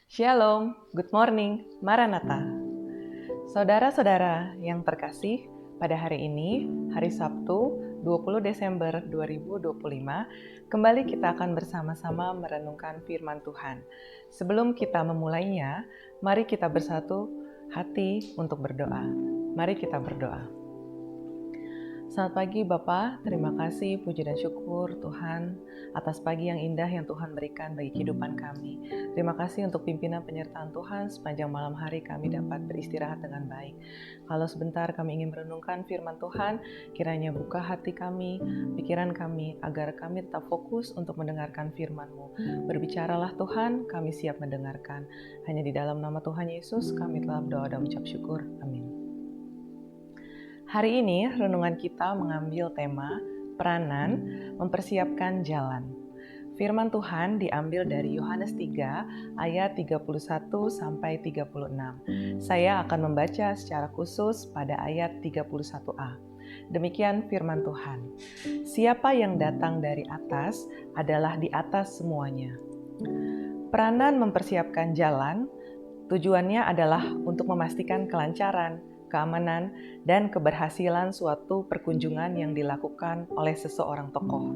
Shalom, good morning, Maranatha. Saudara-saudara yang terkasih, pada hari ini, hari Sabtu, 20 Desember 2025, kembali kita akan bersama-sama merenungkan firman Tuhan. Sebelum kita memulainya, mari kita bersatu hati untuk berdoa. Mari kita berdoa. Selamat pagi Bapak, terima kasih, puji dan syukur Tuhan atas pagi yang indah yang Tuhan berikan bagi kehidupan kami. Terima kasih untuk pimpinan penyertaan Tuhan sepanjang malam hari kami dapat beristirahat dengan baik. Kalau sebentar kami ingin merenungkan firman Tuhan, kiranya buka hati kami, pikiran kami, agar kami tetap fokus untuk mendengarkan firman-Mu. Berbicaralah Tuhan, kami siap mendengarkan. Hanya di dalam nama Tuhan Yesus kami telah berdoa dan mengucap syukur. Amin. Hari ini renungan kita mengambil tema peranan mempersiapkan jalan. Firman Tuhan diambil dari Yohanes 3 ayat 31 sampai 36. Saya akan membaca secara khusus pada ayat 31a. Demikian firman Tuhan. Siapa yang datang dari atas adalah di atas semuanya. Peranan mempersiapkan jalan tujuannya adalah untuk memastikan kelancaran, keamanan, dan keberhasilan suatu perkunjungan yang dilakukan oleh seseorang tokoh.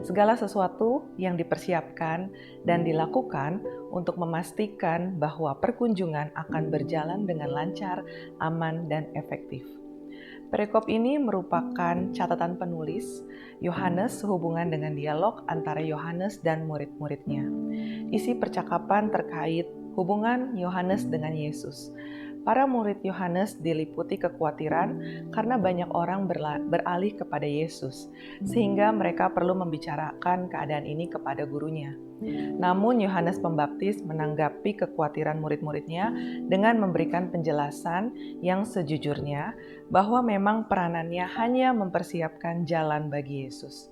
Segala sesuatu yang dipersiapkan dan dilakukan untuk memastikan bahwa perkunjungan akan berjalan dengan lancar, aman, dan efektif. Perikop ini merupakan catatan penulis Yohanes sehubungan dengan dialog antara Yohanes dan murid-muridnya. Isi percakapan terkait hubungan Yohanes dengan Yesus. Para murid Yohanes diliputi kekhawatiran karena banyak orang beralih kepada Yesus, sehingga mereka perlu membicarakan keadaan ini kepada gurunya. Namun Yohanes Pembaptis menanggapi kekhawatiran murid-muridnya dengan memberikan penjelasan yang sejujurnya bahwa memang peranannya hanya mempersiapkan jalan bagi Yesus.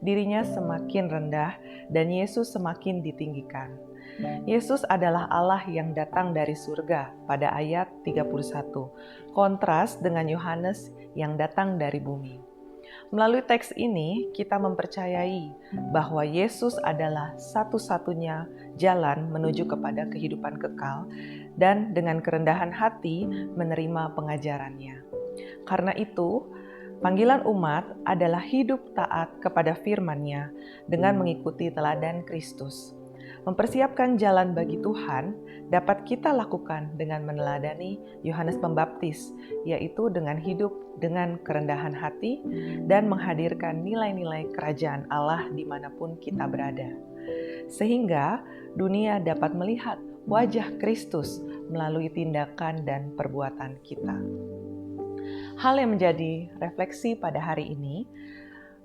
Dirinya semakin rendah dan Yesus semakin ditinggikan. Yesus adalah Allah yang datang dari surga pada ayat 31, kontras dengan Yohanes yang datang dari bumi. Melalui teks ini, kita mempercayai bahwa Yesus adalah satu-satunya jalan menuju kepada kehidupan kekal dan dengan kerendahan hati menerima pengajarannya. Karena itu, panggilan umat adalah hidup taat kepada firman-Nya dengan mengikuti teladan Kristus. Mempersiapkan jalan bagi Tuhan dapat kita lakukan dengan meneladani Yohanes Pembaptis, yaitu dengan hidup dengan kerendahan hati dan menghadirkan nilai-nilai kerajaan Allah dimanapun kita berada. Sehingga dunia dapat melihat wajah Kristus melalui tindakan dan perbuatan kita. Hal yang menjadi refleksi pada hari ini,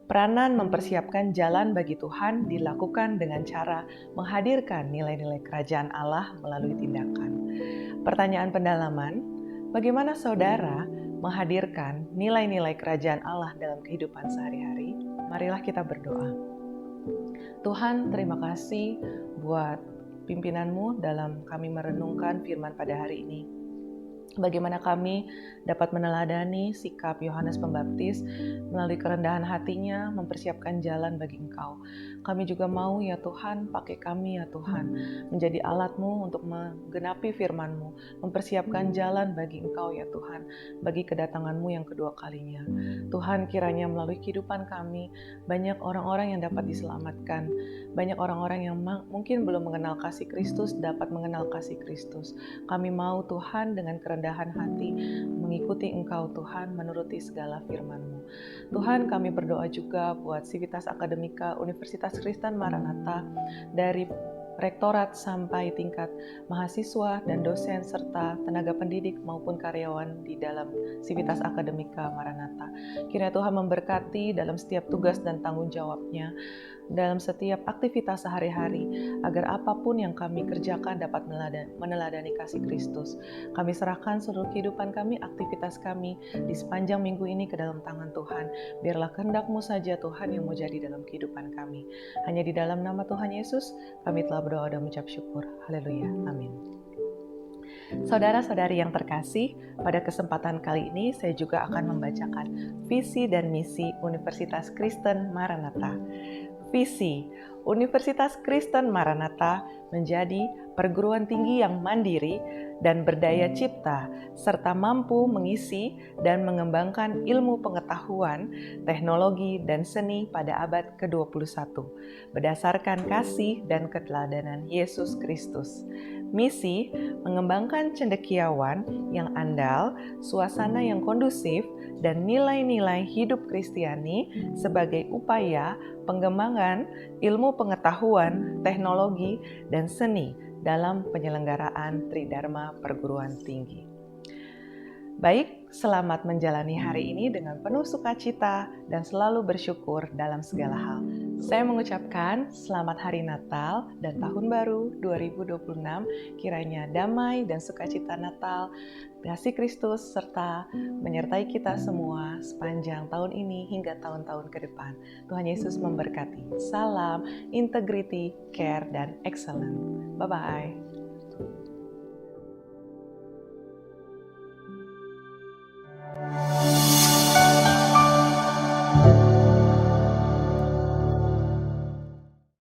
peranan mempersiapkan jalan bagi Tuhan dilakukan dengan cara menghadirkan nilai-nilai kerajaan Allah melalui tindakan. Pertanyaan pendalaman, bagaimana saudara menghadirkan nilai-nilai kerajaan Allah dalam kehidupan sehari-hari? Marilah kita berdoa. Tuhan, terima kasih buat pimpinan-Mu dalam kami merenungkan firman pada hari ini. Bagaimana kami dapat meneladani sikap Yohanes Pembaptis melalui kerendahan hatinya mempersiapkan jalan bagi Engkau. Kami juga mau ya Tuhan, pakai kami ya Tuhan, menjadi alat-Mu untuk menggenapi firman-Mu, mempersiapkan jalan bagi Engkau ya Tuhan, bagi kedatangan-Mu yang kedua kalinya. Tuhan, kiranya melalui kehidupan kami, banyak orang-orang yang dapat diselamatkan, banyak orang-orang yang mungkin belum mengenal kasih Kristus dapat mengenal kasih Kristus. Kami mau Tuhan dengan kerendahan hati mengikuti Engkau Tuhan, menuruti segala firman-Mu. Tuhan, kami berdoa juga buat Sivitas Akademika Universitas Kristen Maranatha, dari rektorat sampai tingkat mahasiswa dan dosen serta tenaga pendidik maupun karyawan di dalam Sivitas Akademika Maranatha. Kiranya Tuhan memberkati dalam setiap tugas dan tanggung jawabnya, dalam setiap aktivitas sehari-hari, agar apapun yang kami kerjakan dapat meneladani kasih Kristus. Kami serahkan seluruh kehidupan kami, aktivitas kami di sepanjang minggu ini ke dalam tangan Tuhan. Biarlah kehendak-Mu saja Tuhan yang mau jadi dalam kehidupan kami. Hanya di dalam nama Tuhan Yesus, kami telah berdoa dan mengucap syukur. Haleluya. Amin. Saudara-saudari yang terkasih, pada kesempatan kali ini saya juga akan membacakan visi dan misi Universitas Kristen Maranatha. Visi Universitas Kristen Maranatha menjadi perguruan tinggi yang mandiri dan berdaya cipta, serta mampu mengisi dan mengembangkan ilmu pengetahuan, teknologi, dan seni pada abad ke-21, berdasarkan kasih dan keteladanan Yesus Kristus. Misi mengembangkan cendekiawan yang andal, suasana yang kondusif, dan nilai-nilai hidup Kristiani sebagai upaya pengembangan ilmu pengetahuan, teknologi, dan seni dalam penyelenggaraan Tridharma Perguruan Tinggi. Baik, selamat menjalani hari ini dengan penuh sukacita dan selalu bersyukur dalam segala hal. Saya mengucapkan selamat hari Natal dan Tahun Baru 2026, kiranya damai dan sukacita Natal, kasih Kristus serta menyertai kita semua sepanjang tahun ini hingga tahun-tahun ke depan. Tuhan Yesus memberkati. Salam, integrity, care, dan excellence. Bye-bye.